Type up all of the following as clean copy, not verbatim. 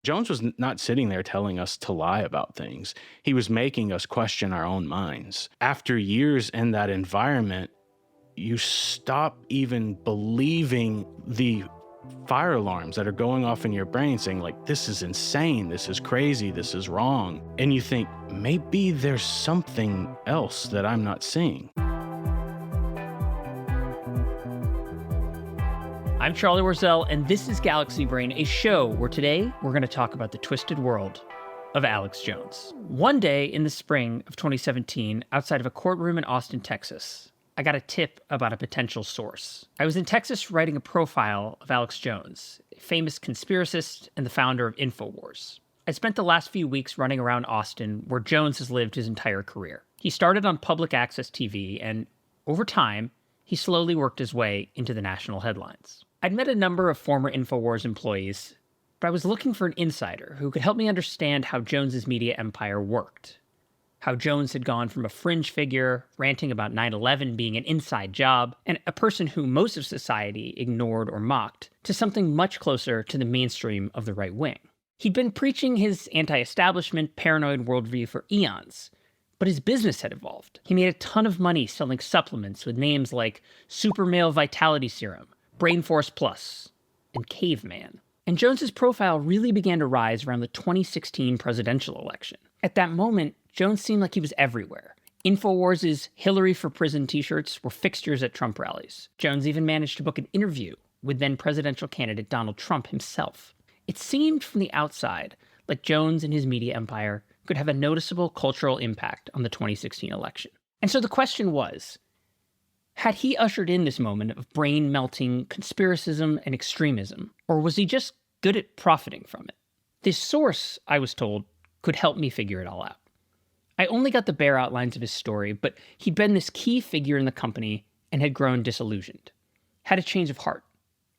Jones was not sitting there telling us to lie about things. He was making us question our own minds. After years in that environment, you stop even believing the fire alarms that are going off in your brain saying, like, this is insane, this is crazy, this is wrong. And you think, maybe there's something else that I'm not seeing. I'm Charlie Warzel, and this is Galaxy Brain, a show where today we're going to talk about the twisted world of Alex Jones. One day in the spring of 2017, outside of a courtroom in Austin, Texas, I got a tip about a potential source. I was in Texas writing a profile of Alex Jones, a famous conspiracist and the founder of Infowars. I spent the last few weeks running around Austin, where Jones has lived his entire career. He started on public access TV, and over time, he slowly worked his way into the national headlines. I'd met a number of former Infowars employees, but I was looking for an insider who could help me understand how Jones's media empire worked. How Jones had gone from a fringe figure, ranting about 9/11 being an inside job, and a person who most of society ignored or mocked, to something much closer to the mainstream of the right wing. He'd been preaching his anti-establishment, paranoid worldview for eons, but his business had evolved. He made a ton of money selling supplements with names like Super Male Vitality Serum, Brain Force Plus, and Caveman. And Jones's profile really began to rise around the 2016 presidential election. At that moment, Jones seemed like he was everywhere. Infowars' Hillary for Prison t-shirts were fixtures at Trump rallies. Jones even managed to book an interview with then presidential candidate Donald Trump himself. It seemed from the outside like Jones and his media empire could have a noticeable cultural impact on the 2016 election. And so the question was, had he ushered in this moment of brain-melting conspiracism and extremism, or was he just good at profiting from it? This source, I was told, could help me figure it all out. I only got the bare outlines of his story, but he'd been this key figure in the company and had grown disillusioned, had a change of heart,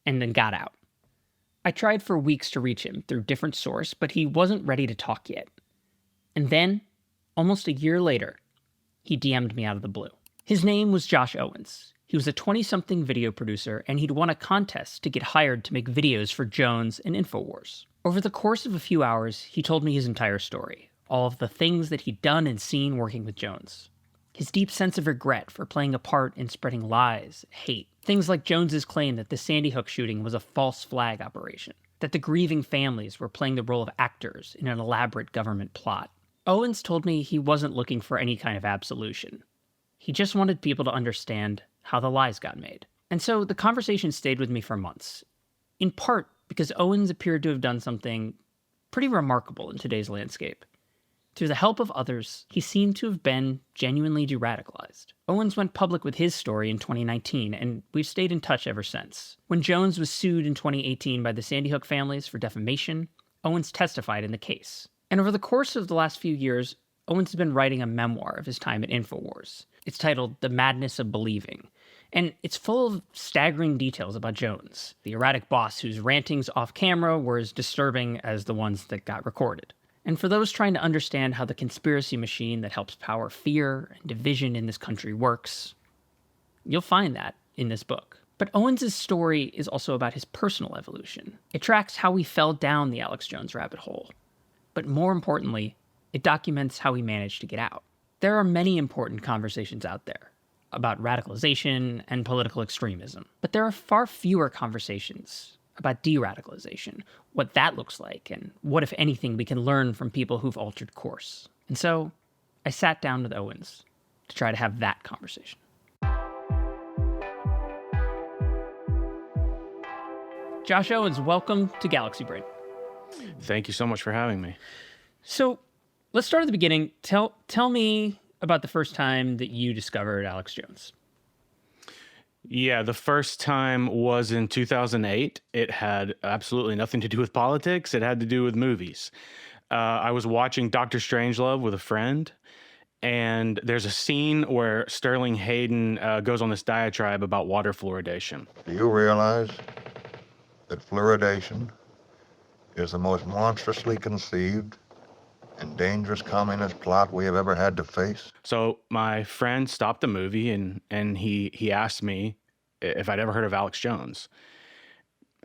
and then got out. I tried for weeks to reach him through different sources, but he wasn't ready to talk yet. And then, almost a year later, he DM'd me out of the blue. His name was Josh Owens. He was a 20-something video producer, and he'd won a contest to get hired to make videos for Jones and Infowars. Over the course of a few hours, he told me his entire story, all of the things that he'd done and seen working with Jones. His deep sense of regret for playing a part in spreading lies, hate. Things like Jones's claim that the Sandy Hook shooting was a false flag operation, that the grieving families were playing the role of actors in an elaborate government plot. Owens told me he wasn't looking for any kind of absolution. He just wanted people to understand how the lies got made. And so the conversation stayed with me for months, in part because Owens appeared to have done something pretty remarkable in today's landscape. Through the help of others, he seemed to have been genuinely de-radicalized. Owens went public with his story in 2019, and we've stayed in touch ever since. When Jones was sued in 2018 by the Sandy Hook families for defamation, Owens testified in the case. And over the course of the last few years, Owens has been writing a memoir of his time at Infowars. It's titled The Madness of Believing, and it's full of staggering details about Jones, the erratic boss whose rantings off camera were as disturbing as the ones that got recorded. And for those trying to understand how the conspiracy machine that helps power fear and division in this country works, you'll find that in this book. But Owens' story is also about his personal evolution. It tracks how he fell down the Alex Jones rabbit hole. But more importantly, it documents how he managed to get out. There are many important conversations out there about radicalization and political extremism, but there are far fewer conversations about de-radicalization, what that looks like, and what, if anything, we can learn from people who've altered course. And so I sat down with Owens to try to have that conversation. Josh Owens, welcome to Galaxy Brain. Thank you so much for having me. So let's start at the beginning. Tell me about the first time that you discovered Alex Jones. Yeah, the first time was in 2008. It had absolutely nothing to do with politics. It had to do with movies. I was watching Dr. Strangelove with a friend, and there's a scene where Sterling Hayden goes on this diatribe about water fluoridation. Do you realize that fluoridation is the most monstrously conceived and dangerous communist plot we have ever had to face? So my friend stopped the movie and he asked me if I'd ever heard of Alex Jones.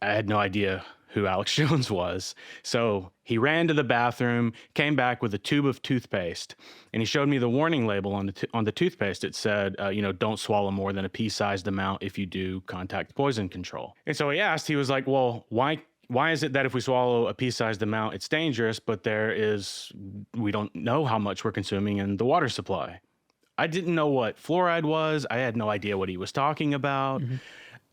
I had no idea who Alex Jones was. So he ran to the bathroom, came back with a tube of toothpaste, and he showed me the warning label on the toothpaste. It said, don't swallow more than a pea-sized amount. If you do, contact poison control. And so he was like, well, why is it that if we swallow a pea-sized amount, it's dangerous, but we don't know how much we're consuming in the water supply? I didn't know what fluoride was. I had no idea what he was talking about.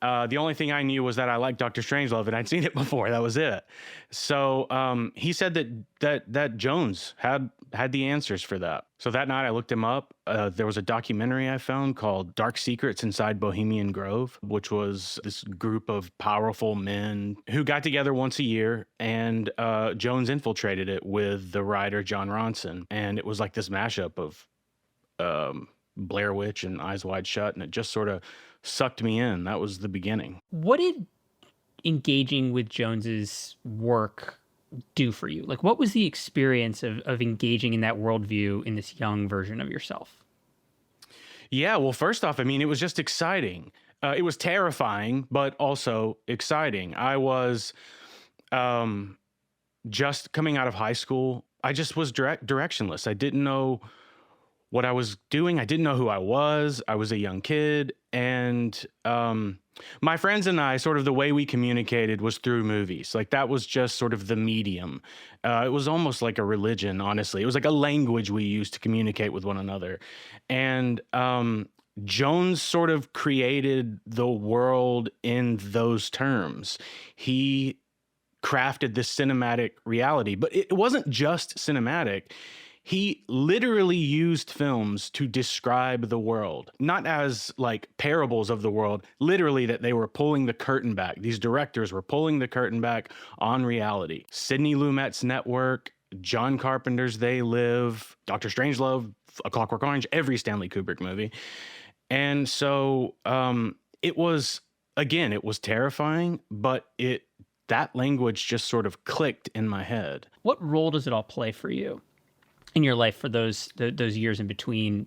The only thing I knew was that I liked Dr. Strangelove and I'd seen it before. That was it. So he said that Jones had the answers for that. So that night I looked him up. There was a documentary I found called Dark Secrets Inside Bohemian Grove, which was this group of powerful men who got together once a year, and Jones infiltrated it with the writer John Ronson. And it was like this mashup of Blair Witch and Eyes Wide Shut, and it just sort of sucked me in. That was the beginning. What did engaging with Jones's work do for you? Like, what was the experience of engaging in that worldview in this young version of yourself? Yeah, well, first off, it was just exciting. It was terrifying, but also exciting. I was just coming out of high school. I just was directionless. I didn't know what I was doing. I didn't know who I was. I was a young kid. And my friends and I, sort of the way we communicated was through movies. Like, that was just sort of the medium. It was almost like a religion, honestly. It was like a language we used to communicate with one another. And Jones sort of created the world in those terms. He crafted this cinematic reality, but it wasn't just cinematic. He literally used films to describe the world, not as like parables of the world, literally that they were pulling the curtain back. These directors were pulling the curtain back on reality. Sidney Lumet's Network, John Carpenter's They Live, Dr. Strangelove, A Clockwork Orange, every Stanley Kubrick movie. And so it was terrifying, but that language just sort of clicked in my head. What role does it all play for you in your life for those years in between,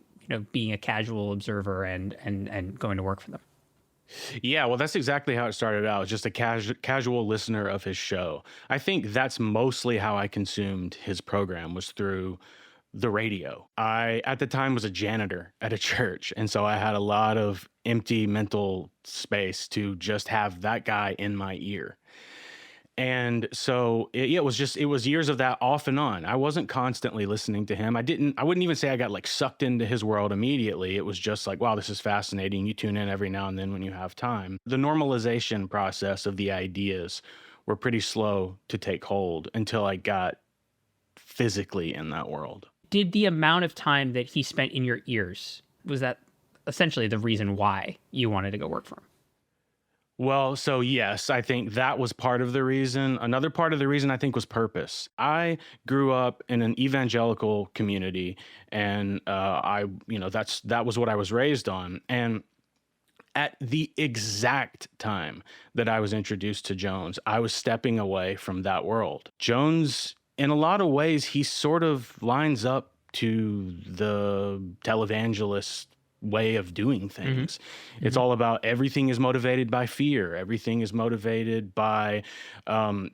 being a casual observer and going to work for them? Yeah, well, that's exactly how it started out, just a casual listener of his show. I think that's mostly how I consumed his program, was through the radio. I, at the time, was a janitor at a church, and so I had a lot of empty mental space to just have that guy in my ear. And so it was years of that off and on. I wasn't constantly listening to him. I wouldn't even say I got like sucked into his world immediately. It was just like, wow, this is fascinating. You tune in every now and then when you have time. The normalization process of the ideas were pretty slow to take hold until I got physically in that world. Did the amount of time that he spent in your ears, was that essentially the reason why you wanted to go work for him? Well, so yes, I think that was part of the reason. Another part of the reason, I think, was purpose. I grew up in an evangelical community, and that was what I was raised on. And at the exact time that I was introduced to Jones, I was stepping away from that world. Jones, in a lot of ways, he sort of lines up to the televangelist way of doing things. Mm-hmm. It's all about everything is motivated by fear. Everything is motivated by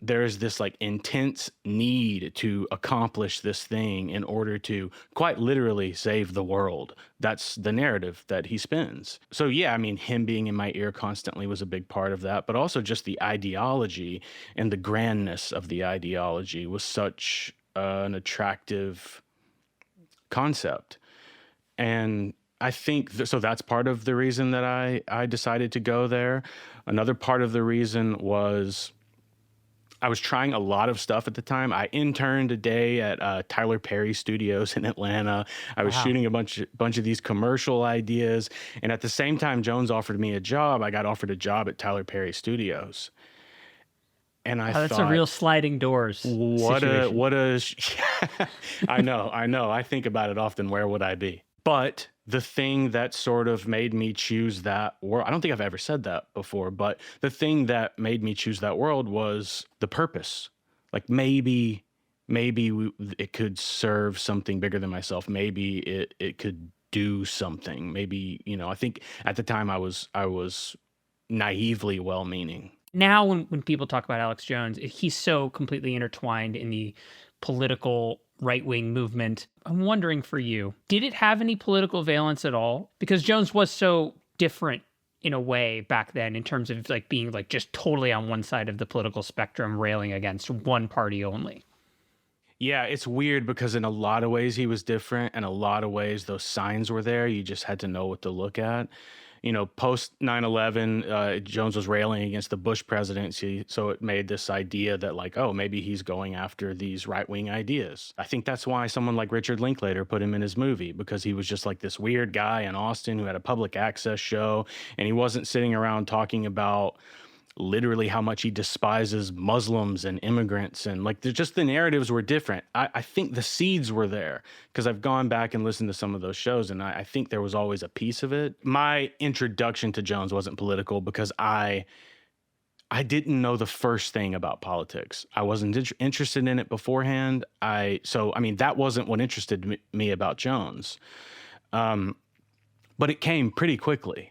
there's this like intense need to accomplish this thing in order to quite literally save the world. That's the narrative that he spins. So yeah, him being in my ear constantly was a big part of that, but also just the ideology and the grandness of the ideology was such an attractive concept. And I think so that's part of the reason that I decided to go there. Another part of the reason was I was trying a lot of stuff at the time. I interned a day at Tyler Perry Studios in Atlanta. I was shooting a bunch of these commercial ideas. And at the same time Jones offered me a job, I got offered a job at Tyler Perry Studios. And I thought, that's a real sliding doors situation. I know. I think about it often. Where would I be? But the thing that sort of made me choose that world, I don't think I've ever said that before, but the thing that made me choose that world was the purpose. Like maybe it could serve something bigger than myself. Maybe it could do something. Maybe, I think at the time I was naively well-meaning. Now, when people talk about Alex Jones, he's so completely intertwined in the political right-wing movement. I'm wondering for you, did it have any political valence at all? Because Jones was so different in a way back then in terms of like being like just totally on one side of the political spectrum, railing against one party only. Yeah, it's weird because in a lot of ways he was different, and a lot of ways those signs were there. You just had to know what to look at. Post 9/11, Jones was railing against the Bush presidency, so it made this idea that, like, oh, maybe he's going after these right-wing ideas. I think that's why someone like Richard Linklater put him in his movie, because he was just like this weird guy in Austin who had a public access show, and he wasn't sitting around talking about literally how much he despises Muslims and immigrants, and like the narratives were different. I think the seeds were there because I've gone back and listened to some of those shows, and I think there was always a piece of it. My introduction to Jones wasn't political because I didn't know the first thing about politics. I wasn't interested in it beforehand. That wasn't what interested me about Jones. But it came pretty quickly.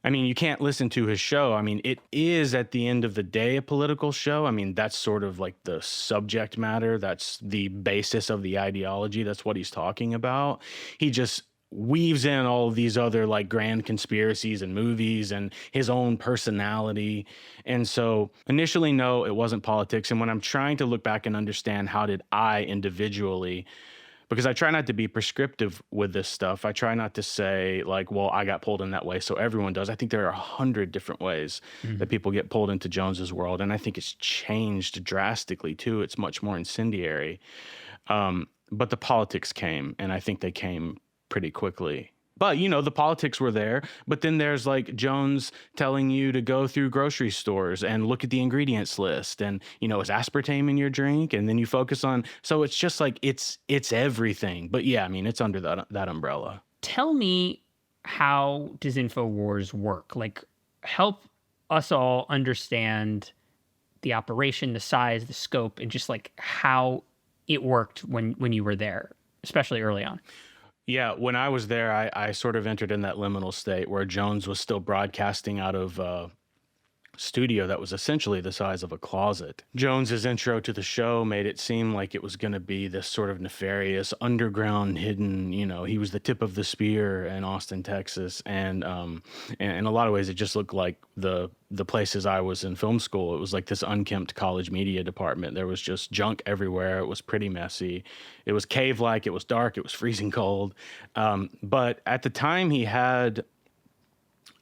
I mean, you can't listen to his show. I mean, it is at the end of the day a political show. I mean, that's sort of like the subject matter. That's the basis of the ideology. That's what he's talking about. He just weaves in all of these other like grand conspiracies and movies and his own personality. And so initially, no, it wasn't politics. And when I'm trying to look back and understand how did I individually, because I try not to be prescriptive with this stuff. I try not to say like, well, I got pulled in that way, so everyone does. I think there are 100 different ways that people get pulled into Jones's world, and I think it's changed drastically too. It's much more incendiary. But the politics came, and I think they came pretty quickly. But, the politics were there. But then there's like Jones telling you to go through grocery stores and look at the ingredients list and, is aspartame in your drink? And then you focus on, so it's just like, it's everything. But yeah, I mean, it's under that umbrella. Tell me, how does InfoWars work? Like, help us all understand the operation, the size, the scope, and just like how it worked when you were there, especially early on. Yeah, when I was there, I sort of entered in that liminal state where Jones was still broadcasting out of a studio that was essentially the size of a closet. Jones's intro to the show made it seem like it was going to be this sort of nefarious, underground, hidden, he was the tip of the spear in Austin, Texas. And in a lot of ways, it just looked like the places I was in film school. It was like this unkempt college media department. There was just junk everywhere. It was pretty messy. It was cave-like. It was dark. It was freezing cold. But at the time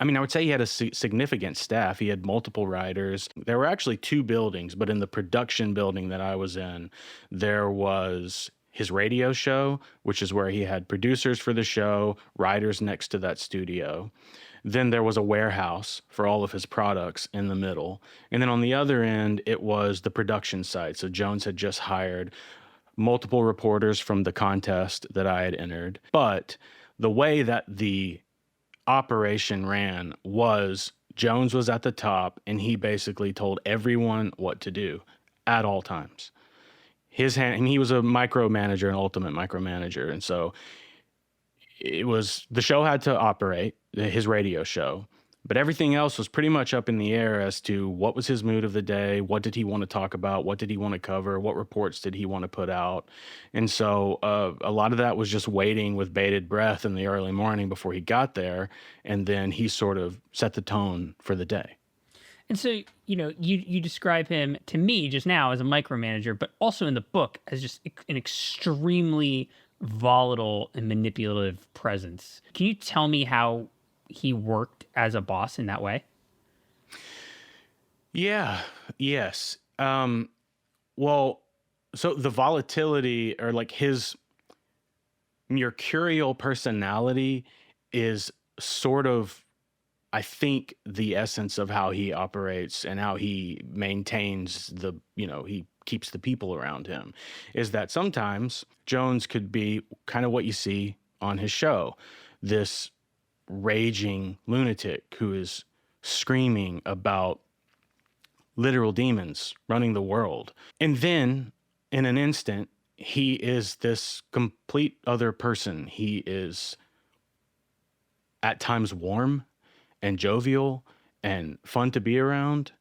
I would say he had a significant staff. He had multiple writers. There were actually two buildings, but in the production building that I was in, there was his radio show, which is where he had producers for the show, writers next to that studio. Then there was a warehouse for all of his products in the middle. And then on the other end, it was the production side. So Jones had just hired multiple reporters from the contest that I had entered. But the way that the operation ran was Jones was at the top, and he basically told everyone what to do at all times. He was a micromanager, an ultimate micromanager. And so the show had to operate, his radio show, but everything else was pretty much up in the air as to what was his mood of the day, what did he want to talk about, what did he want to cover, what reports did he want to put out. And so a lot of that was just waiting with bated breath in the early morning before he got there, and then he sort of set the tone for the day. And so, you describe him to me just now as a micromanager, but also in the book as just an extremely volatile and manipulative presence. Can you tell me how he worked as a boss in that way? Yeah. Yes. Well, so the volatility, or like his mercurial personality, is sort of, I think, the essence of how he operates and how he maintains he keeps the people around him, is that sometimes Jones could be kind of what you see on his show, this raging lunatic who is screaming about literal demons running the world. And then in an instant, he is this complete other person. He is at times warm and jovial and fun to be around.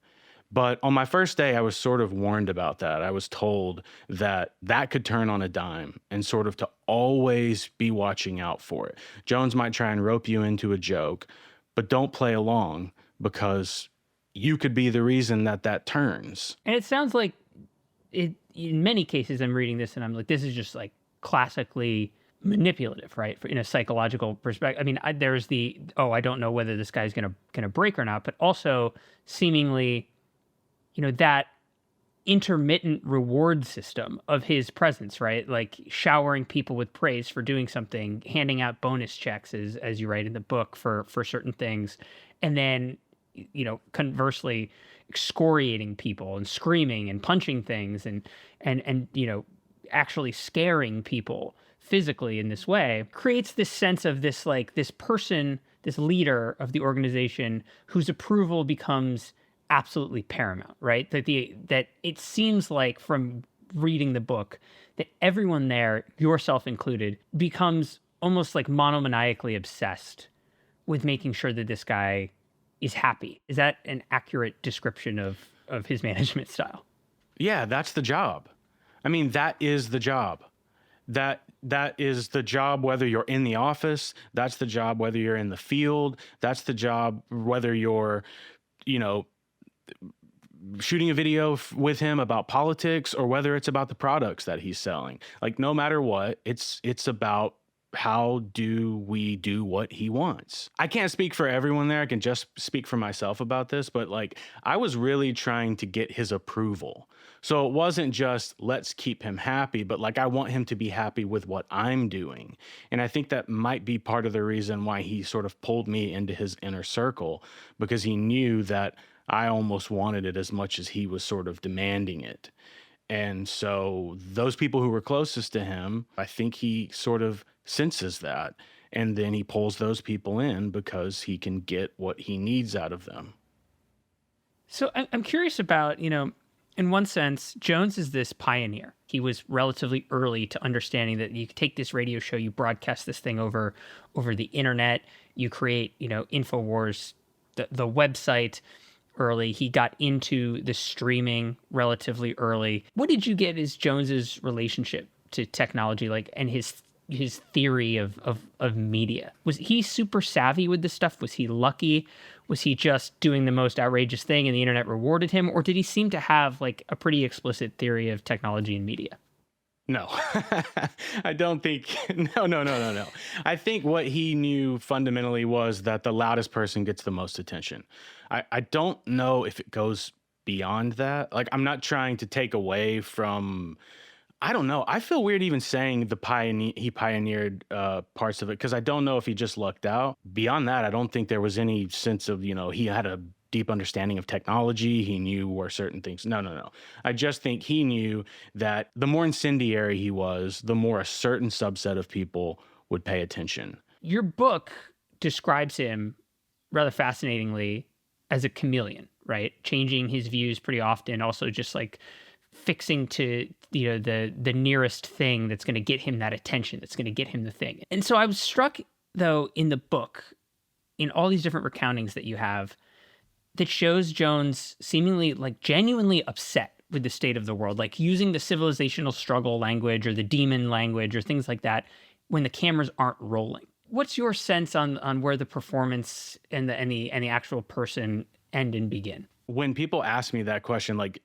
But on my first day, I was sort of warned about that. I was told that that could turn on a dime and sort of to always be watching out for it. Jones might try and rope you into a joke, but don't play along because you could be the reason that that turns. And it sounds like in many cases, I'm reading this and I'm like, this is just like classically manipulative, right? In a psychological perspective. I mean, there's the, oh, I don't know whether this guy's gonna break or not, but also seemingly, that intermittent reward system of his presence, right? Like showering people with praise for doing something, handing out bonus checks, as you write in the book, for certain things, and then, conversely, excoriating people and screaming and punching things and actually scaring people physically in this way creates this sense of this, like, this person, this leader of the organization whose approval becomes absolutely paramount, right? That it seems like, from reading the book, that everyone there, yourself included, becomes almost like monomaniacally obsessed with making sure that this guy is happy. Is that an accurate description of his management style? Yeah, that's the job. I mean, that is the job. That is the job whether you're in the office, that's the job whether you're in the field, that's the job whether you're, shooting a video with him about politics or whether it's about the products that he's selling. Like, no matter what, it's about how do we do what he wants. I can't speak for everyone there. I can just speak for myself about this, but like, I was really trying to get his approval. So it wasn't just let's keep him happy, but like, I want him to be happy with what I'm doing. And I think that might be part of the reason why he sort of pulled me into his inner circle, because he knew that I almost wanted it as much as he was sort of demanding it. And so those people who were closest to him, I think he sort of senses that. And then he pulls those people in because he can get what he needs out of them. So I'm curious about, in one sense, Jones is this pioneer. He was relatively early to understanding that you take this radio show, you broadcast this thing over the internet, you create, Infowars, the website, early. He got into the streaming relatively early. What did you get as Jones's relationship to technology, like, and his theory of media? Was he super savvy with this stuff? Was he lucky? Was he just doing the most outrageous thing and the internet rewarded him? Or did he seem to have like a pretty explicit theory of technology and media? No, I don't think, no. I think what he knew fundamentally was that the loudest person gets the most attention. I don't know if it goes beyond that. Like, I'm not trying to take away from, I don't know. I feel weird even saying he pioneered parts of it, because I don't know if he just lucked out. Beyond that, I don't think there was any sense of, he had a deep understanding of technology. He knew where certain things. No. I just think he knew that the more incendiary he was, the more a certain subset of people would pay attention. Your book describes him rather fascinatingly as a chameleon, right? Changing his views pretty often, also just like fixing to, the nearest thing that's going to get him that attention, that's going to get him the thing. And so I was struck, though, in the book, in all these different recountings that you have, that shows Jones seemingly like genuinely upset with the state of the world, like using the civilizational struggle language or the demon language or things like that when the cameras aren't rolling. What's your sense on where the performance and the actual person end and begin? When people ask me that question, like,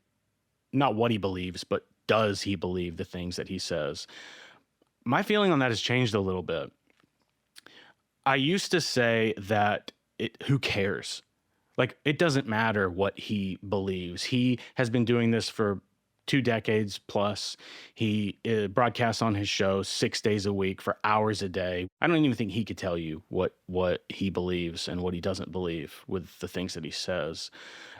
not what he believes, but does he believe the things that he says? My feeling on that has changed a little bit. I used to say that who cares? Like, it doesn't matter what he believes. He has been doing this for 2 decades plus. He broadcasts on his show 6 days a week for hours a day. I don't even think he could tell you what he believes and what he doesn't believe with the things that he says.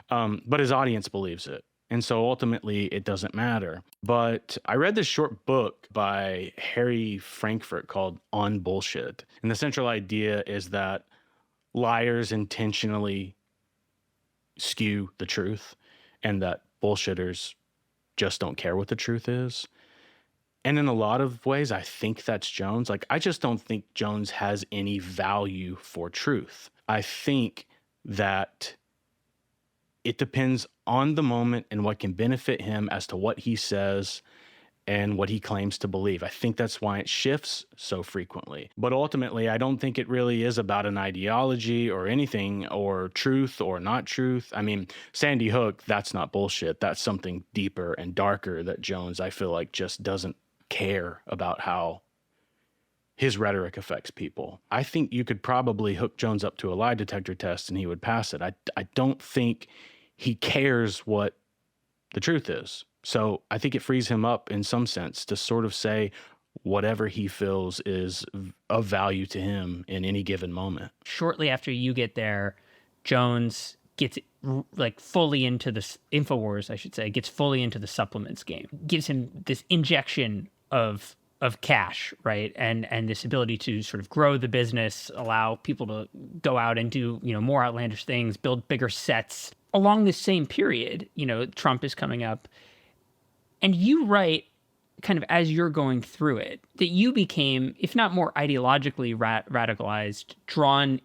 But his audience believes it. And so ultimately, it doesn't matter. But I read this short book by Harry Frankfurt called On Bullshit. And the central idea is that liars intentionally skew the truth and that bullshitters just don't care what the truth is. And in a lot of ways, I think that's Jones. Like, I just don't think Jones has any value for truth. I think that it depends on the moment and what can benefit him as to what he says and what he claims to believe. I think that's why it shifts so frequently. But ultimately, I don't think it really is about an ideology or anything, or truth or not truth. I mean, Sandy Hook, that's not bullshit. That's something deeper and darker that Jones, I feel like, just doesn't care about how his rhetoric affects people. I think you could probably hook Jones up to a lie detector test and he would pass it. I don't think he cares what the truth is. So I think it frees him up in some sense to sort of say whatever he feels is of value to him in any given moment. Shortly after you get there, Jones gets like fully into the Infowars, I should say, gets fully into the supplements game. Gives him this injection of cash, right? And this ability to sort of grow the business, allow people to go out and do, more outlandish things, build bigger sets. Along this same period, Trump is coming up. And you write, kind of as you're going through it, that you became, if not more ideologically radicalized, drawn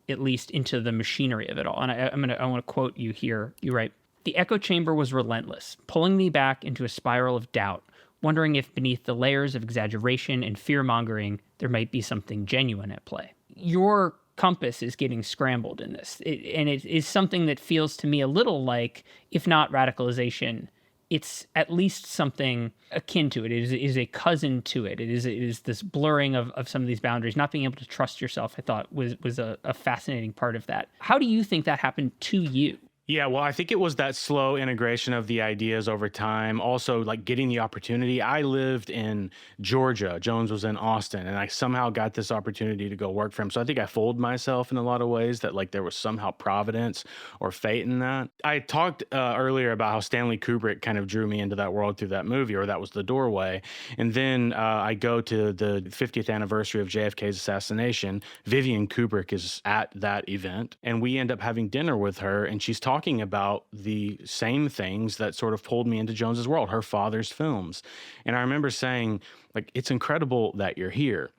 at least into the machinery of it all. And I want to quote you here. You write, "The echo chamber was relentless, pulling me back into a spiral of doubt, wondering if beneath the layers of exaggeration and fear-mongering, there might be something genuine at play." Your compass is getting scrambled in this. And it is something that feels to me a little like, if not radicalization, it's at least something akin to it. It is a cousin to it. It is this blurring of some of these boundaries. Not being able to trust yourself, I thought, was a fascinating part of that. How do you think that happened to you? Yeah, well, I think it was that slow integration of the ideas over time. Also, like getting the opportunity. I lived in Georgia. Jones was in Austin, and I somehow got this opportunity to go work for him. So I think I fooled myself in a lot of ways that like there was somehow providence or fate in that. I talked earlier about how Stanley Kubrick kind of drew me into that world through that movie, or that was the doorway. And then I go to the 50th anniversary of JFK's assassination. Vivian Kubrick is at that event, and we end up having dinner with her, and she's talking about the same things that sort of pulled me into Jones's world, her father's films. And I remember saying, like, it's incredible that you're here.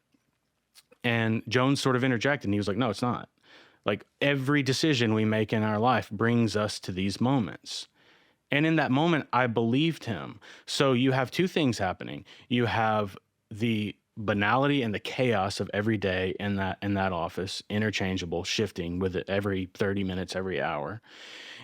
And Jones sort of interjected, and he was like, no, it's not. Like, every decision we make in our life brings us to these moments. And in that moment, I believed him. So you have two things happening. You have the banality and the chaos of every day in that office, interchangeable, shifting with it every 30 minutes, every hour.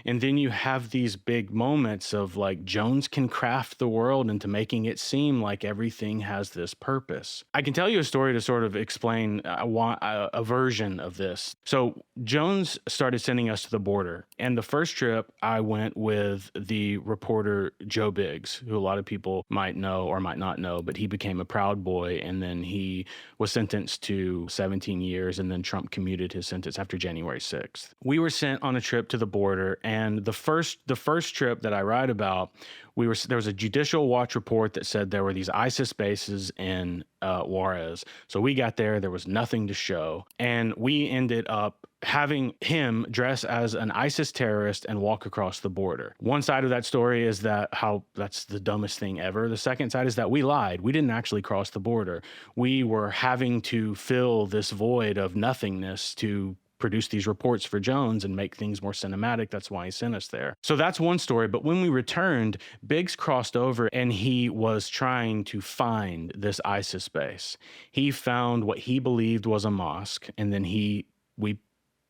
And then you have these big moments of like Jones can craft the world into making it seem like everything has this purpose. I can tell you a story to sort of explain a version of this. So Jones started sending us to the border. And the first trip I went with the reporter Joe Biggs, who a lot of people might know or might not know, but he became a Proud Boy. And then he was sentenced to 17 years. And then Trump commuted his sentence after January 6th. We were sent on a trip to the border. And the first trip that I write about, there was a Judicial Watch report that said there were these ISIS bases in Juarez. So we got there was nothing to show, and we ended up having him dress as an ISIS terrorist and walk across the border. One side of that story is that's the dumbest thing ever. The second side is that we lied. We didn't actually cross the border. We were having to fill this void of nothingness to produce these reports for Jones and make things more cinematic. That's why he sent us there. So that's one story. But when we returned, Biggs crossed over and he was trying to find this ISIS base. He found what he believed was a mosque, and then we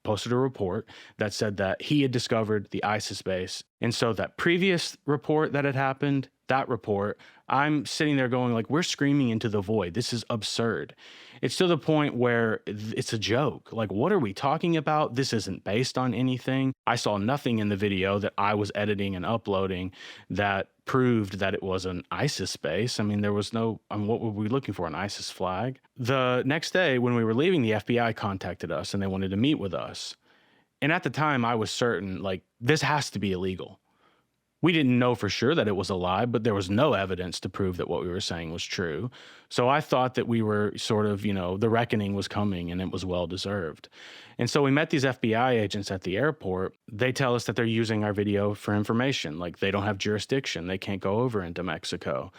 posted a report that said that he had discovered the ISIS base. And so that previous report that had happened, that report, I'm sitting there going like, we're screaming into the void. This is absurd. It's to the point where it's a joke. Like, what are we talking about? This isn't based on anything. I saw nothing in the video that I was editing and uploading that proved that it was an ISIS base. I mean, there was no, what were we looking for? An ISIS flag? The next day when we were leaving, the FBI contacted us and they wanted to meet with us. And at the time I was certain, like, this has to be illegal. We didn't know for sure that it was a lie, but there was no evidence to prove that what we were saying was true. So I thought that we were sort of, the reckoning was coming and it was well-deserved. And so we met these FBI agents at the airport. They tell us that they're using our video for information. Like, they don't have jurisdiction. They can't go over into Mexico.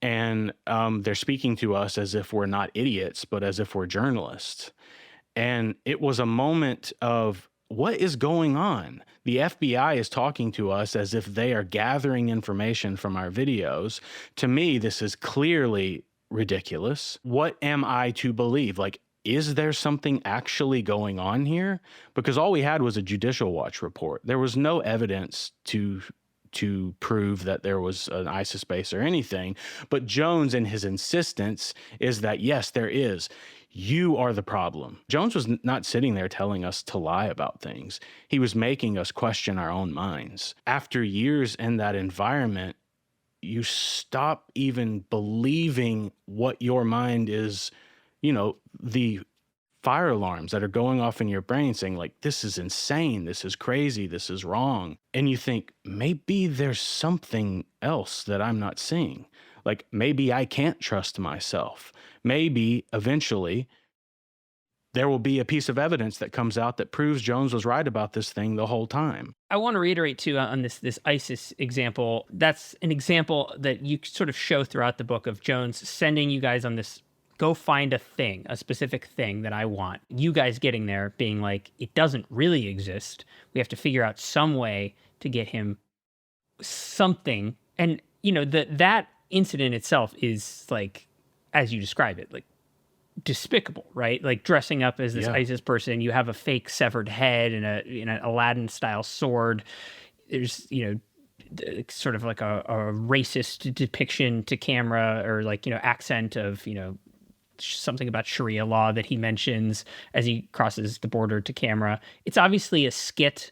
And they're speaking to us as if we're not idiots, but as if we're journalists. And it was a moment of what is going on? The FBI is talking to us as if they are gathering information from our videos. To me, this is clearly ridiculous. What am I to believe? Like, is there something actually going on here? Because all we had was a Judicial Watch report. There was no evidence to prove that there was an ISIS base or anything. But Jones and his insistence is that, yes, there is. You are the problem. Jones was not sitting there telling us to lie about things. He was making us question our own minds. After years in that environment, you stop even believing what your mind is, the fire alarms that are going off in your brain saying, like, this is insane, this is crazy, this is wrong. And you think, maybe there's something else that I'm not seeing. Like, maybe I can't trust myself. Maybe eventually there will be a piece of evidence that comes out that proves Jones was right about this thing the whole time. I want to reiterate too on this ISIS example. That's an example that you sort of show throughout the book of Jones sending you guys on this, go find a thing, a specific thing that I want. You guys getting there being like, it doesn't really exist. We have to figure out some way to get him something. And, that incident itself is like, as you describe it, like despicable, right? Like dressing up as this ISIS person, you have a fake severed head and an Aladdin style sword. There's, sort of like a racist depiction to camera or like, accent of, something about Sharia law that he mentions as he crosses the border to camera. It's obviously a skit,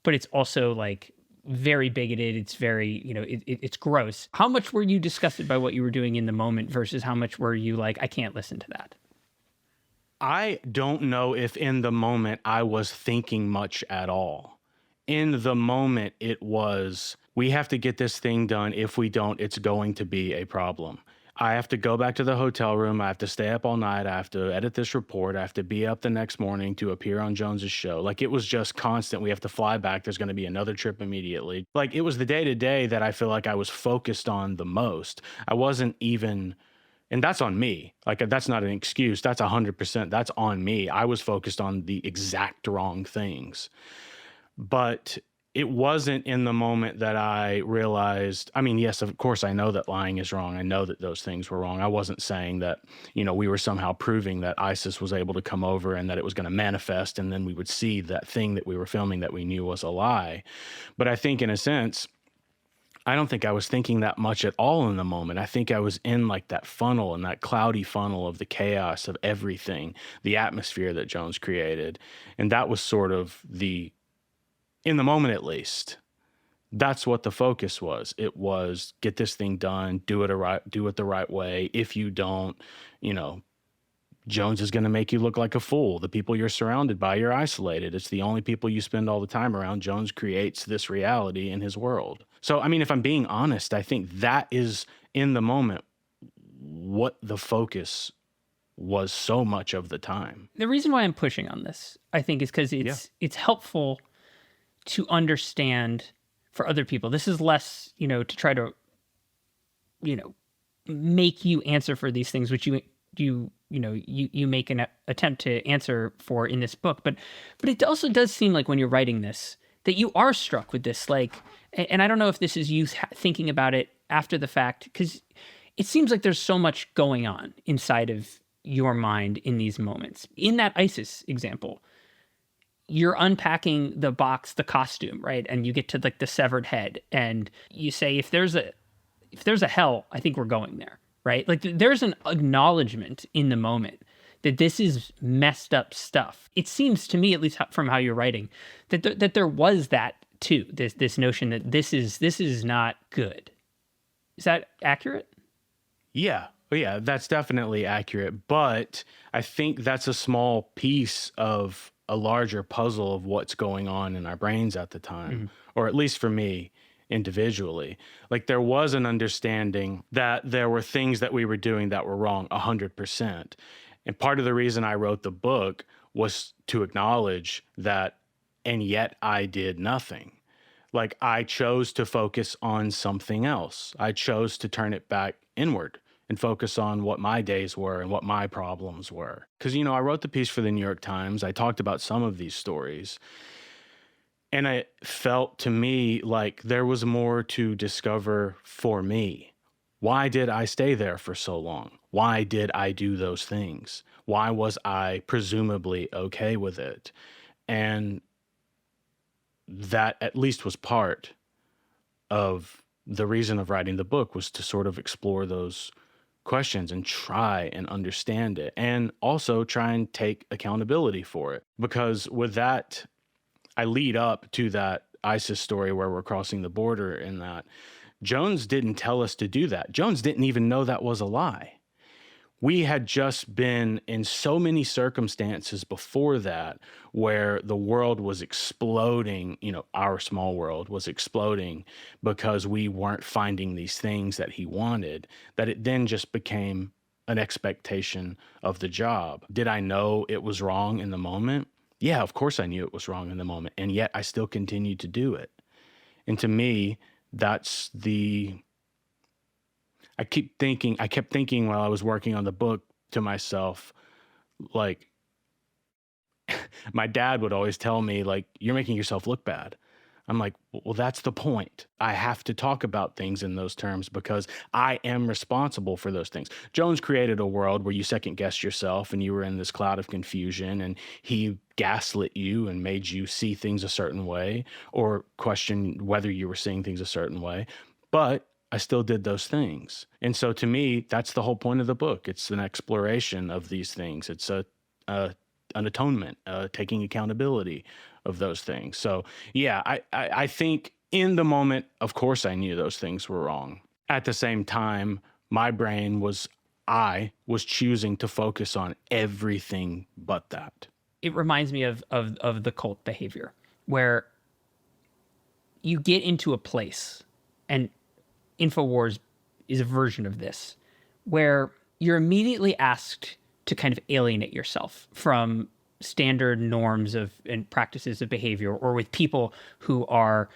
but it's also like very bigoted. It's very, it's gross. How much were you disgusted by what you were doing in the moment versus how much were you like, I can't listen to that? I don't know if in the moment I was thinking much at all. In the moment, it was, we have to get this thing done. If we don't, it's going to be a problem. I have to go back to the hotel room. I have to stay up all night. I have to edit this report. I have to be up the next morning to appear on Jones's show. Like, it was just constant. We have to fly back. There's going to be another trip immediately. Like, it was the day-to-day that I feel like I was focused on the most. I wasn't even, and that's on me. Like, that's not an excuse. That's 100%. That's on me. I was focused on the exact wrong things. But it wasn't in the moment that I realized, I mean, yes, of course, I know that lying is wrong. I know that those things were wrong. I wasn't saying that, we were somehow proving that ISIS was able to come over and that it was going to manifest and then we would see that thing that we were filming that we knew was a lie. But I think in a sense, I don't think I was thinking that much at all in the moment. I think I was in like that funnel and that cloudy funnel of the chaos of everything, the atmosphere that Jones created. And that was sort of in the moment at least, that's what the focus was. It was get this thing done, do it the right way. If you don't, Jones is going to make you look like a fool. The people you're surrounded by, you're isolated. It's the only people you spend all the time around. Jones creates this reality in his world. So, I mean, if I'm being honest, I think that is in the moment what the focus was so much of the time. The reason why I'm pushing on this, I think, is because it's helpful to understand for other people. This is less, to try to, make you answer for these things, which you make an attempt to answer for in this book. But it also does seem like when you're writing this, that you are struck with this, like, and I don't know if this is you thinking about it after the fact, because it seems like there's so much going on inside of your mind in these moments. In that ISIS example, you're unpacking the box, the costume, right? And you get to like the severed head and you say, if there's a hell, I think we're going there, right? Like there's an acknowledgement in the moment that this is messed up stuff. It seems to me, at least from how you're writing, that there was that too, this notion that this is not good. Is that accurate? Yeah. Yeah, that's definitely accurate. But I think that's a small piece of a larger puzzle of what's going on in our brains at the time, or at least for me individually. Like there was an understanding that there were things that we were doing that were wrong 100%. And part of the reason I wrote the book was to acknowledge that, and yet I did nothing. Like I chose to focus on something else. I chose to turn it back inward and focus on what my days were and what my problems were. Because, I wrote the piece for the New York Times. I talked about some of these stories. And it felt to me like there was more to discover for me. Why did I stay there for so long? Why did I do those things? Why was I presumably okay with it? And that at least was part of the reason of writing the book, was to sort of explore those questions and try and understand it, and also try and take accountability for it. Because with that, I lead up to that ISIS story where we're crossing the border, and that Jones didn't tell us to do that. Jones didn't even know that was a lie. We had just been in so many circumstances before that where the world was exploding, our small world was exploding because we weren't finding these things that he wanted, that it then just became an expectation of the job. Did I know it was wrong in the moment? Yeah, of course I knew it was wrong in the moment, and yet I still continued to do it. And to me, that's I kept thinking while I was working on the book to myself, like, my dad would always tell me, like, you're making yourself look bad. I'm like, well, that's the point. I have to talk about things in those terms because I am responsible for those things. Jones created a world where you second guessed yourself and you were in this cloud of confusion, and he gaslit you and made you see things a certain way or question whether you were seeing things a certain way. But I still did those things. And so to me, that's the whole point of the book. It's an exploration of these things. It's an atonement, taking accountability of those things. So yeah, I think in the moment, of course, I knew those things were wrong. At the same time, I was choosing to focus on everything but that. It reminds me of the cult behavior where you get into a place, and Infowars is a version of this, where you're immediately asked to kind of alienate yourself from standard norms and practices of behavior, or with people who are,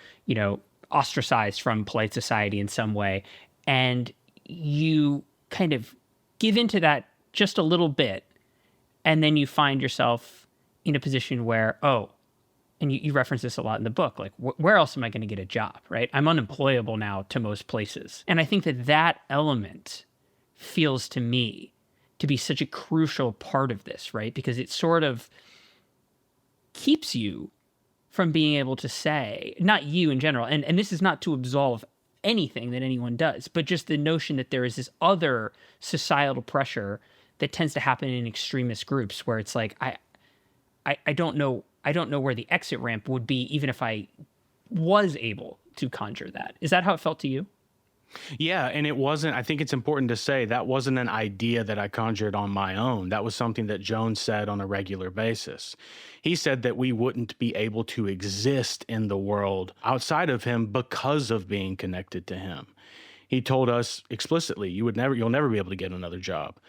ostracized from polite society in some way. And you kind of give into that just a little bit. And then you find yourself in a position where, and you reference this a lot in the book, like, where else am I going to get a job, right? I'm unemployable now to most places. And I think that element feels to me to be such a crucial part of this, right? Because it sort of keeps you from being able to say, not you in general, and this is not to absolve anything that anyone does, but just the notion that there is this other societal pressure that tends to happen in extremist groups where it's like, I don't know where the exit ramp would be, even if I was able to conjure that. Is that how it felt to you? Yeah, and I think it's important to say that wasn't an idea that I conjured on my own. That was something that Jones said on a regular basis. He said that we wouldn't be able to exist in the world outside of him because of being connected to him. He told us explicitly, you'll never be able to get another job.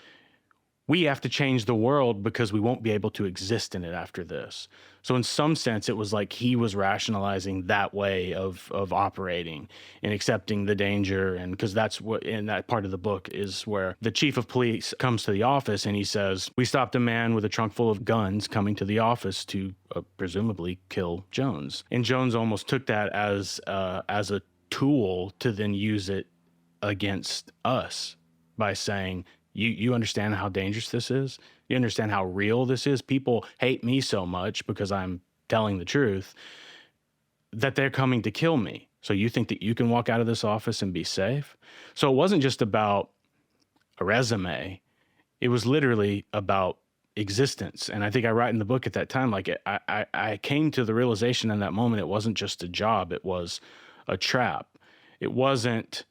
We have to change the world because we won't be able to exist in it after this. So in some sense, it was like he was rationalizing that way of operating and accepting the danger. And because that's what in that part of the book is where the chief of police comes to the office and he says, we stopped a man with a trunk full of guns coming to the office to presumably kill Jones. And Jones almost took that as a tool to then use it against us by saying, You understand how dangerous this is? You understand how real this is? People hate me so much because I'm telling the truth that they're coming to kill me. So you think that you can walk out of this office and be safe? So it wasn't just about a resume. It was literally about existence. And I think I write in the book at that time, like I came to the realization in that moment, it wasn't just a job. It was a trap. It wasn't,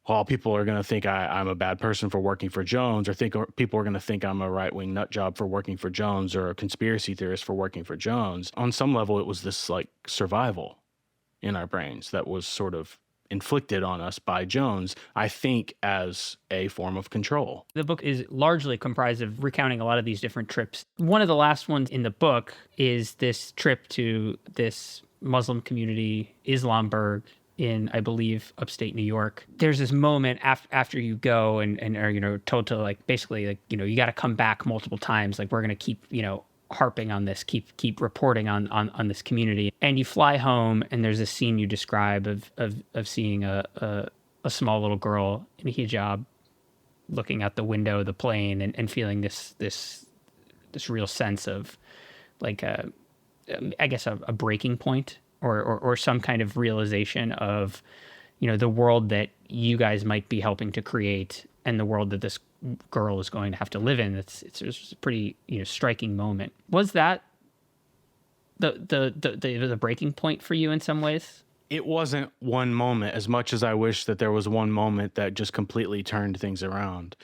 well, people are going to think I'm a bad person for working for Jones, or people are going to think I'm a right-wing nut job for working for Jones, or a conspiracy theorist for working for Jones. On some level, it was this like survival in our brains that was sort of inflicted on us by Jones, I think, as a form of control. The book is largely comprised of recounting a lot of these different trips. One of the last ones in the book is this trip to this Muslim community, Islamburg, in, I believe, upstate New York. There's this moment after you go and are, told to like, basically like, you got to come back multiple times. Like we're going to keep, harping on this, keep reporting on this community. And you fly home and there's a scene you describe of seeing a small little girl in a hijab looking out the window of the plane and feeling this real sense of like I guess a breaking point or some kind of realization of, the world that you guys might be helping to create and the world that this girl is going to have to live in. It's a pretty, striking moment. Was that the breaking point for you in some ways? It wasn't one moment, as much as I wish that there was one moment that just completely turned things around.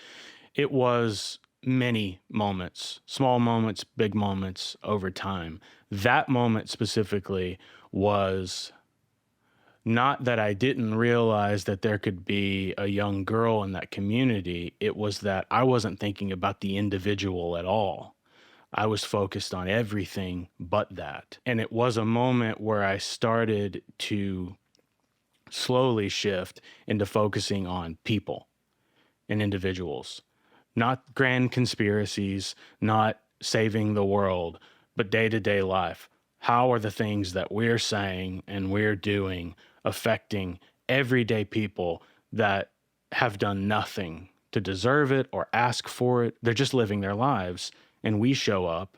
It was many moments, small moments, big moments over time. That moment specifically was not that I didn't realize that there could be a young girl in that community. It was that I wasn't thinking about the individual at all. I was focused on everything but that. And it was a moment where I started to slowly shift into focusing on people and individuals, not grand conspiracies, not saving the world, but day-to-day life. How are the things that we're saying and we're doing affecting everyday people that have done nothing to deserve it or ask for it? They're just living their lives, and we show up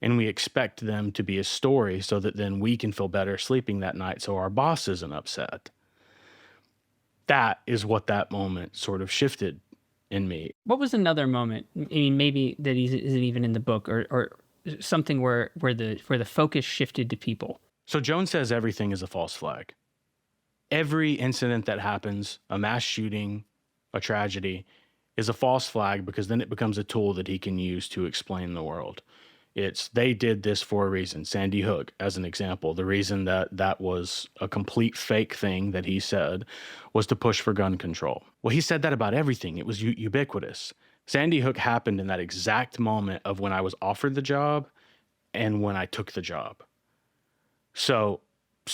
and we expect them to be a story so that then we can feel better sleeping that night so our boss isn't upset. That is what that moment sort of shifted in me. What was another moment? I mean, maybe that isn't even in the book, or something where the focus shifted to people. So Jones says everything is a false flag. Every incident that happens, a mass shooting, a tragedy, is a false flag because then it becomes a tool that he can use to explain the world. It's they did this for a reason. Sandy Hook, as an example, the reason that was a complete fake thing that he said was to push for gun control. Well, he said that about everything. It was ubiquitous. Sandy Hook happened in that exact moment of when I was offered the job and when I took the job. So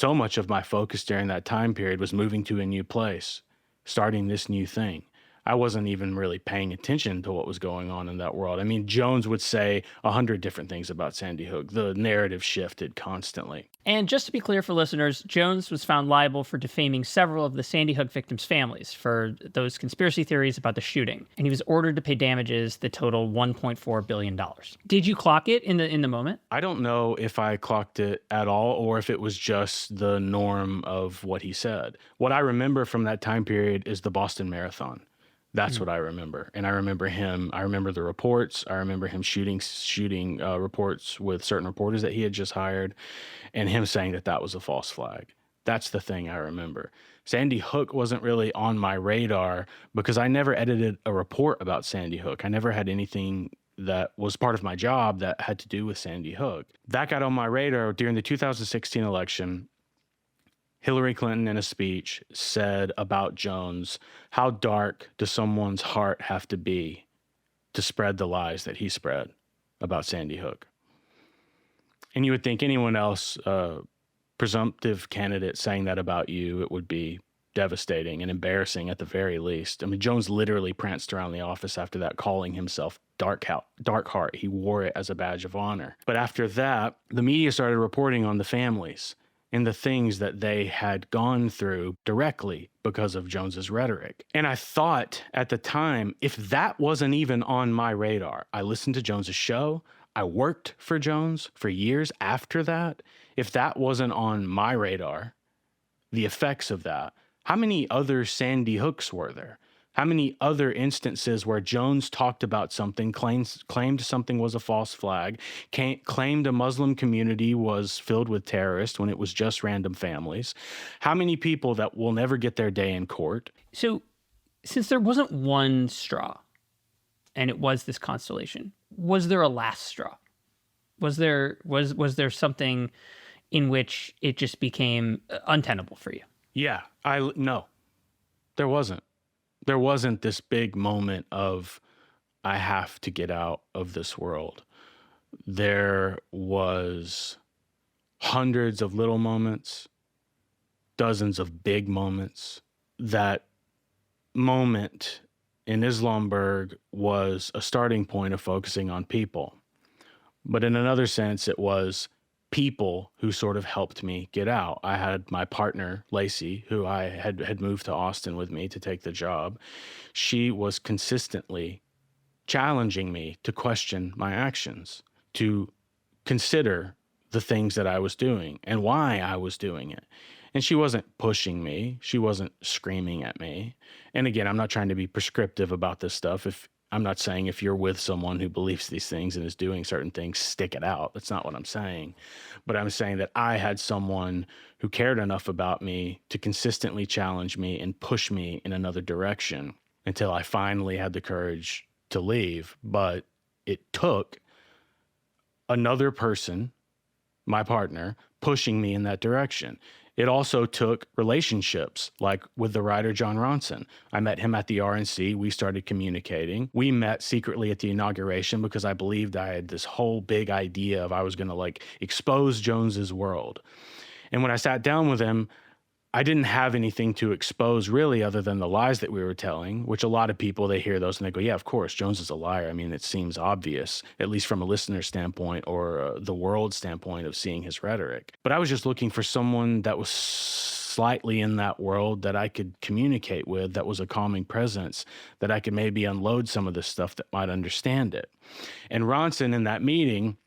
much of my focus during that time period was moving to a new place, starting this new thing. I wasn't even really paying attention to what was going on in that world. I mean, Jones would say 100 different things about Sandy Hook. The narrative shifted constantly. And just to be clear for listeners, Jones was found liable for defaming several of the Sandy Hook victims' families for those conspiracy theories about the shooting. And he was ordered to pay damages that total $1.4 billion. Did you clock it in the moment? I don't know if I clocked it at all or if it was just the norm of what he said. What I remember from that time period is the Boston Marathon. That's what I remember. And I remember the reports. I remember him shooting reports with certain reporters that he had just hired and him saying that was a false flag. That's the thing I remember. Sandy Hook wasn't really on my radar because I never edited a report about Sandy Hook. I never had anything that was part of my job that had to do with Sandy Hook. That got on my radar during the 2016 election. Hillary Clinton, in a speech, said about Jones, how dark does someone's heart have to be to spread the lies that he spread about Sandy Hook? And you would think anyone else, presumptive candidate, saying that about you, it would be devastating and embarrassing at the very least. I mean, Jones literally pranced around the office after that, calling himself Dark Heart. He wore it as a badge of honor. But after that, the media started reporting on the families and the things that they had gone through directly because of Jones's rhetoric. And I thought at the time, if that wasn't even on my radar, I listened to Jones's show, I worked for Jones for years after that. If that wasn't on my radar, the effects of that, how many other Sandy Hooks were there? How many other instances where Jones talked about something, claimed something was a false flag, claimed a Muslim community was filled with terrorists when it was just random families? How many people that will never get their day in court? So since there wasn't one straw and it was this constellation, was there a last straw? Was there something in which it just became untenable for you? Yeah, no, there wasn't. There wasn't this big moment of, I have to get out of this world. There was hundreds of little moments dozens of big moments. That moment in Islamberg was a starting point of focusing on people. But in another sense, it was people who sort of helped me get out. I had my partner, Lacey, who I had moved to Austin with me to take the job. She was consistently challenging me to question my actions, to consider the things that I was doing and why I was doing it. And she wasn't pushing me. She wasn't screaming at me. And again, I'm not trying to be prescriptive about this stuff. I'm not saying if you're with someone who believes these things and is doing certain things, stick it out. That's not what I'm saying. But I'm saying that I had someone who cared enough about me to consistently challenge me and push me in another direction until I finally had the courage to leave. But it took another person, my partner, pushing me in that direction. It also took relationships, like with the writer John Ronson. I met him at the RNC. We started communicating. We met secretly at the inauguration because I believed I had this whole big idea of I was going to expose Jones's world. And when I sat down with him, I didn't have anything to expose really other than the lies that we were telling, which a lot of people, they hear those and they go, yeah, of course, Jones is a liar. I mean, it seems obvious, at least from a listener standpoint or the world standpoint of seeing his rhetoric. But I was just looking for someone that was slightly in that world that I could communicate with, that was a calming presence, that I could maybe unload some of this stuff that might understand it. And Ronson in that meeting,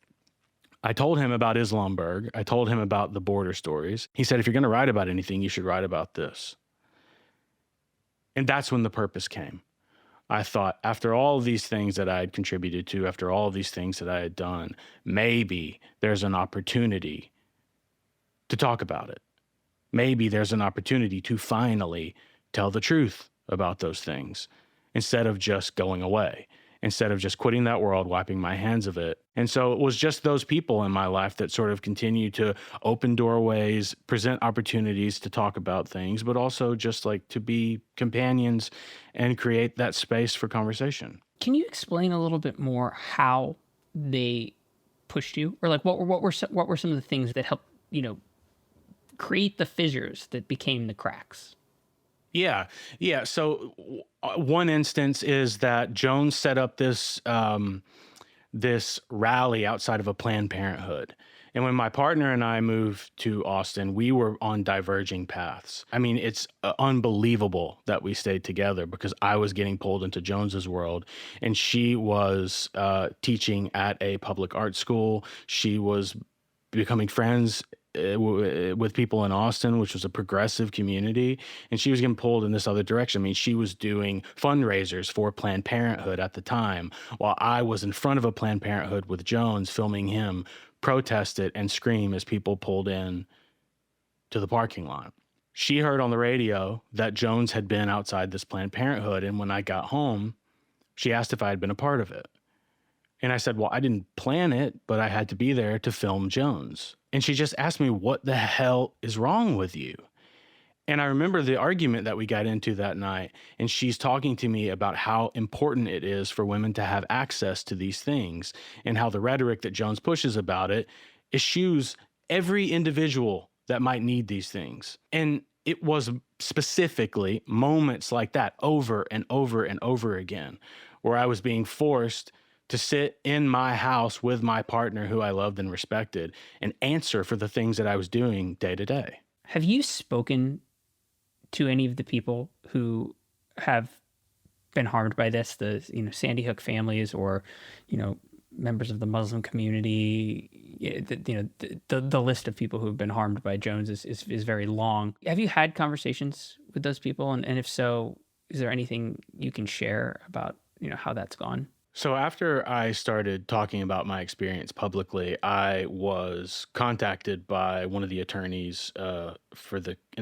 I told him about Islamberg. I told him about the border stories. He said, if you're going to write about anything, you should write about this. And that's when the purpose came. I thought, after all of these things that I had contributed to, after all of these things that I had done, maybe there's an opportunity to talk about it. Maybe there's an opportunity to finally tell the truth about those things instead of just going away, instead of just quitting that world, wiping my hands of it. And so it was just those people in my life that sort of continued to open doorways, present opportunities to talk about things, but also just to be companions and create that space for conversation. Can you explain a little bit more how they pushed you, or what were some of the things that helped, create the fissures that became the cracks? Yeah. So one instance is that Jones set up this this rally outside of a Planned Parenthood. And when my partner and I moved to Austin, we were on diverging paths. I mean, it's unbelievable that we stayed together because I was getting pulled into Jones's world and she was teaching at a public art school. She was becoming friends with people in Austin, which was a progressive community, and she was getting pulled in this other direction. I mean, she was doing fundraisers for Planned Parenthood at the time, while I was in front of a Planned Parenthood with Jones, filming him protest it and scream as people pulled in to the parking lot. She heard on the radio that Jones had been outside this Planned Parenthood, and when I got home, she asked if I had been a part of it. And I said, well, I didn't plan it, but I had to be there to film Jones. And she just asked me, what the hell is wrong with you? And I remember the argument that we got into that night. And she's talking to me about how important it is for women to have access to these things and how the rhetoric that Jones pushes about it eschews every individual that might need these things. And it was specifically moments like that over and over and over again, where I was being forced to sit in my house with my partner who I loved and respected and answer for the things that I was doing day to day. Have you spoken to any of the people who have been harmed by this, the Sandy Hook families or, members of the Muslim community? The list of people who have been harmed by Jones is very long. Have you had conversations with those people? And if so, is there anything you can share about, how that's gone? So after I started talking about my experience publicly, I was contacted by one of the attorneys in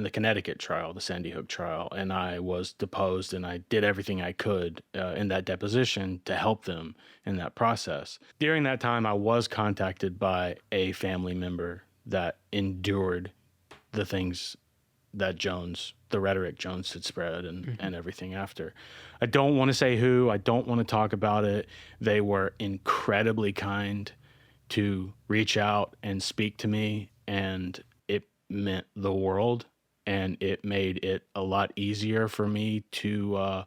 the Connecticut trial, the Sandy Hook trial, and I was deposed, and I did everything I could in that deposition to help them in that process. During that time, I was contacted by a family member that endured the things that the rhetoric Jones had spread and everything after. I don't want to say who, I don't want to talk about it. They were incredibly kind to reach out and speak to me, and it meant the world. and it made it a lot easier for me to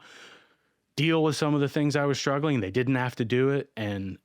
deal with some of the things I was struggling. They didn't have to do it, and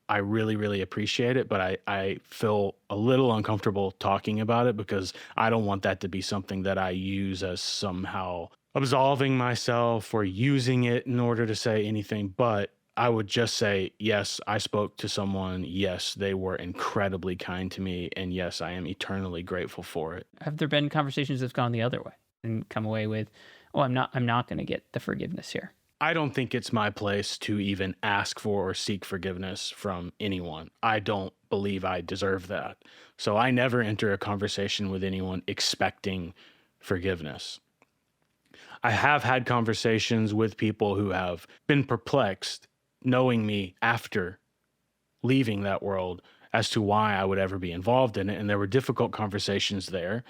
I really, really appreciate it, but I feel a little uncomfortable talking about it because I don't want that to be something that I use as somehow absolving myself or using it in order to say anything. But I would just say, yes, I spoke to someone. Yes, they were incredibly kind to me. And yes, I am eternally grateful for it. Have there been conversations that have gone the other way and come away with, oh, I'm not going to get the forgiveness here? I don't think it's my place to even ask for or seek forgiveness from anyone. I don't believe I deserve that. So I never enter a conversation with anyone expecting forgiveness. I have had conversations with people who have been perplexed knowing me after leaving that world as to why I would ever be involved in it. And there were difficult conversations there.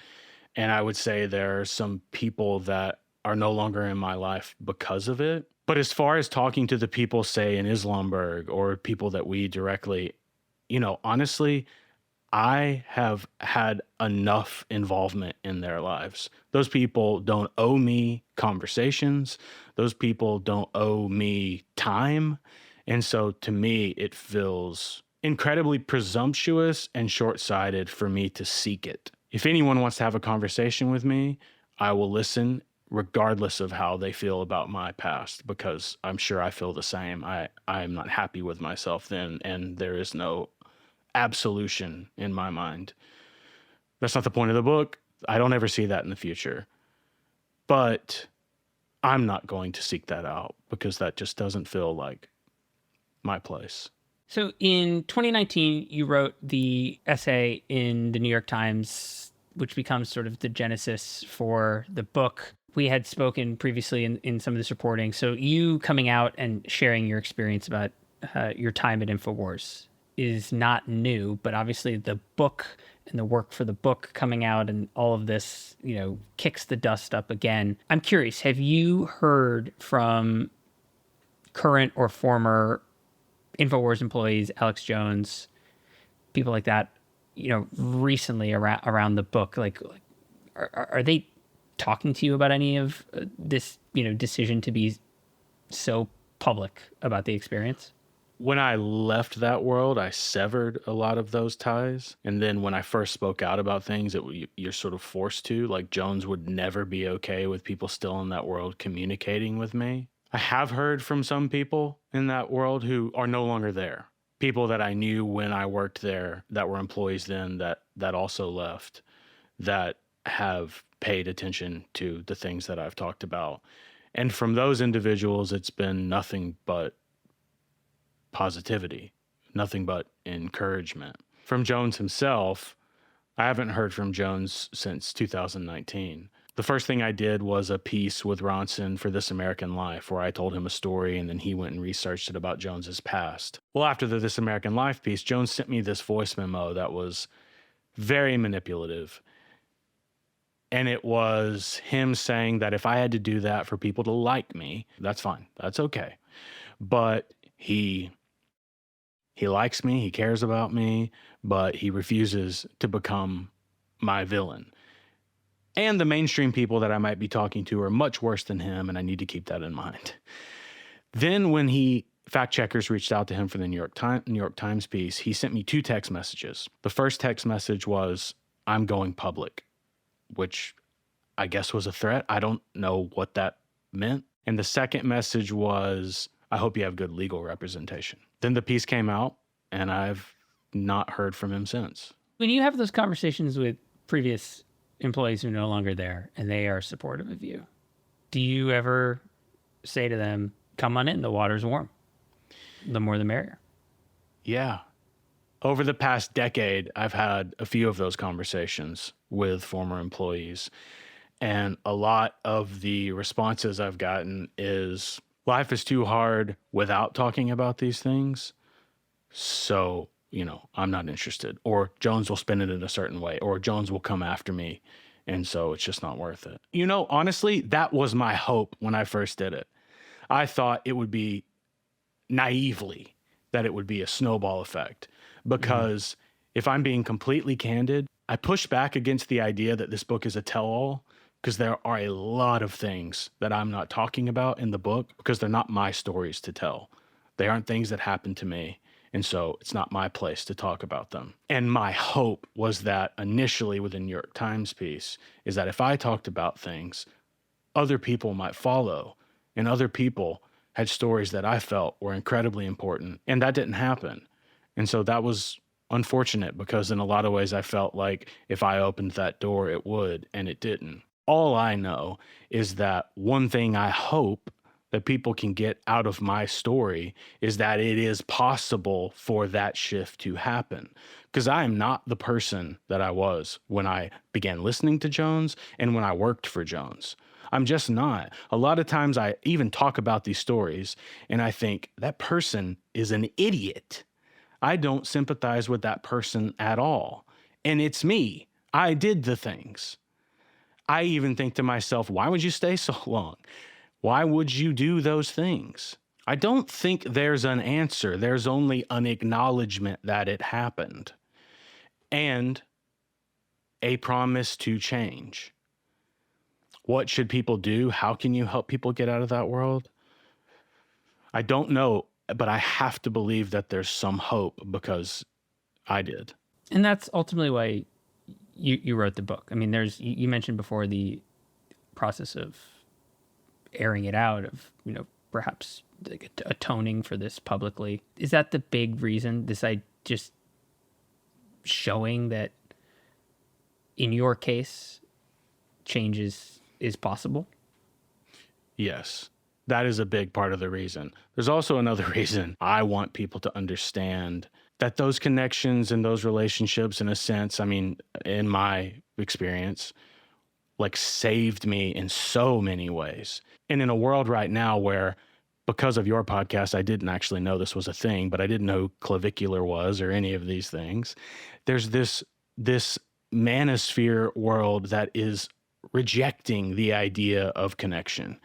And I would say there are some people that are no longer in my life because of it. But as far as talking to the people, say, in Islamberg or people that we directly, honestly, I have had enough involvement in their lives. Those people don't owe me conversations. Those people don't owe me time. And so to me, it feels incredibly presumptuous and short-sighted for me to seek it. If anyone wants to have a conversation with me, I will listen regardless of how they feel about my past, because I'm sure I feel the same. I am not happy with myself then, and there is no absolution in my mind. That's not the point of the book. I don't ever see that in the future. But I'm not going to seek that out because that just doesn't feel like my place. So in 2019, you wrote the essay in the New York Times, which becomes sort of the genesis for the book. We had spoken previously in some of this reporting. So you coming out and sharing your experience about your time at Infowars is not new, but obviously the book and the work for the book coming out and all of this, kicks the dust up again. I'm curious, have you heard from current or former Infowars employees, Alex Jones, people like that, recently around the book? Like are they talking to you about any of this, decision to be so public about the experience? When I left that world, I severed a lot of those ties. And then when I first spoke out about things, you're sort of forced to. Like, Jones would never be okay with people still in that world communicating with me. I have heard from some people in that world who are no longer there. People that I knew when I worked there that were employees then that also left, that have paid attention to the things that I've talked about. And from those individuals, it's been nothing but positivity, nothing but encouragement. From Jones himself, I haven't heard from Jones since 2019. The first thing I did was a piece with Ronson for This American Life, where I told him a story and then he went and researched it about Jones's past. Well, after the This American Life piece, Jones sent me this voice memo that was very manipulative. And it was him saying that if I had to do that for people to like me, that's fine. That's okay. But he likes me, he cares about me, but he refuses to become my villain. And the mainstream people that I might be talking to are much worse than him, and I need to keep that in mind. Then when fact checkers reached out to him for the New York Times piece, he sent me 2 text messages. The first text message was, "I'm going public," which I guess was a threat. I don't know what that meant. And the second message was, "I hope you have good legal representation." Then the piece came out, and I've not heard from him since. When you have those conversations with previous employees who are no longer there and they are supportive of you, do you ever say to them, come on in, the water's warm, the more the merrier? Yeah. Over the past decade, I've had a few of those conversations with former employees. And a lot of the responses I've gotten is, life is too hard without talking about these things. So, I'm not interested. Or Jones will spin it in a certain way. Or Jones will come after me. And so it's just not worth it. Honestly, that was my hope when I first did it. I thought it would be naively that it would be a snowball effect. Because if I'm being completely candid, I push back against the idea that this book is a tell-all, because there are a lot of things that I'm not talking about in the book because they're not my stories to tell. They aren't things that happened to me. And so it's not my place to talk about them. And my hope was that initially with the New York Times piece is that if I talked about things, other people might follow, and other people had stories that I felt were incredibly important. And that didn't happen. And so that was unfortunate, because in a lot of ways I felt like if I opened that door, it would, and it didn't. All I know is that one thing I hope that people can get out of my story is that it is possible for that shift to happen. Because I am not the person that I was when I began listening to Jones and when I worked for Jones. I'm just not. A lot of times I even talk about these stories and I think that person is an idiot. I don't sympathize with that person at all. And it's me. I did the things. I even think to myself, why would you stay so long? Why would you do those things? I don't think there's an answer. There's only an acknowledgement that it happened and a promise to change. What should people do? How can you help people get out of that world? I don't know, but I have to believe that there's some hope because I did. And that's ultimately why you wrote the book. I mean, you mentioned before the process of airing it out, of, perhaps atoning for this publicly. Is that the big reason? Just showing that in your case, change is possible? Yes, that is a big part of the reason. There's also another reason. I want people to understand that those connections and those relationships, in a sense, I mean, in my experience, like saved me in so many ways. And in a world right now where, because of your podcast, I didn't actually know this was a thing, but I didn't know who clavicular was or any of these things. There's this manosphere world that is rejecting the idea of connection,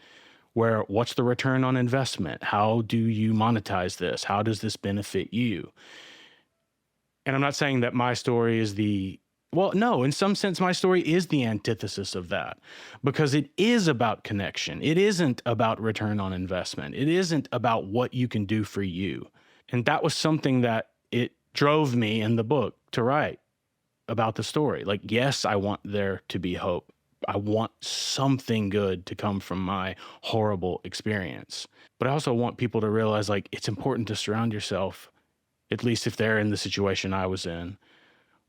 where what's the return on investment? How do you monetize this? How does this benefit you? And I'm not saying that my story is well, no, in some sense, my story is the antithesis of that, because it is about connection. It isn't about return on investment. It isn't about what you can do for you. And that was something that it drove me in the book to write about the story. Like, yes, I want there to be hope. I want something good to come from my horrible experience. But I also want people to realize, like, it's important to surround yourself, at least if they're in the situation I was in,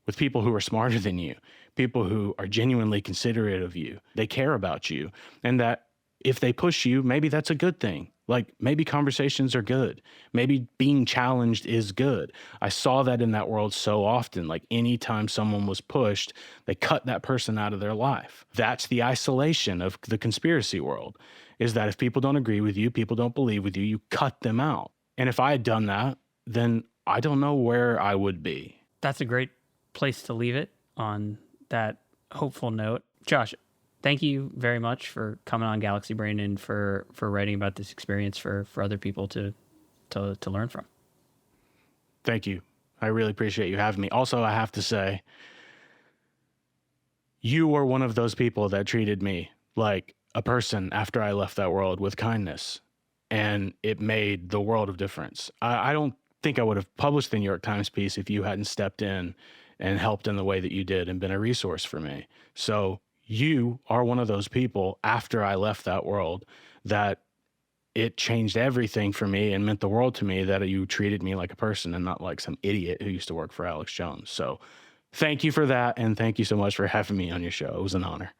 with people who are smarter than you, people who are genuinely considerate of you. They care about you. And that if they push you, maybe that's a good thing. Like, maybe conversations are good. Maybe being challenged is good. I saw that in that world so often. Like, anytime someone was pushed, they cut that person out of their life. That's the isolation of the conspiracy world, is that if people don't agree with you, people don't believe with you, you cut them out. And if I had done that, then I don't know where I would be. That's a great place to leave it, on that hopeful note. Josh, thank you very much for coming on Galaxy Brain and for writing about this experience for other people to learn from. Thank you. I really appreciate you having me. Also, I have to say, you were one of those people that treated me like a person after I left that world with kindness, and it made the world of difference. I don't think I would have published the New York Times piece if you hadn't stepped in and helped in the way that you did and been a resource for me. So you are one of those people after I left that world that it changed everything for me and meant the world to me, that you treated me like a person and not like some idiot who used to work for Alex Jones. So thank you for that. And thank you so much for having me on your show. It was an honor.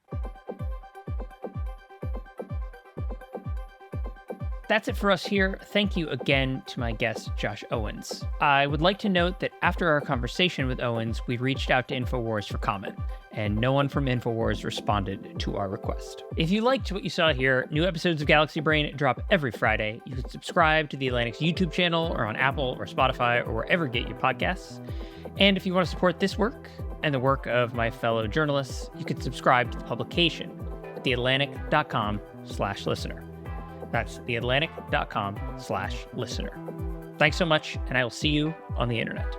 That's it for us here. Thank you again to my guest, Josh Owens. I would like to note that after our conversation with Owens, we reached out to Infowars for comment, and no one from Infowars responded to our request. If you liked what you saw here, new episodes of Galaxy Brain drop every Friday. You can subscribe to The Atlantic's YouTube channel, or on Apple or Spotify or wherever you get your podcasts. And if you want to support this work and the work of my fellow journalists, you can subscribe to the publication at theatlantic.com/listener. That's theatlantic.com/listener. Thanks so much, and I will see you on the internet.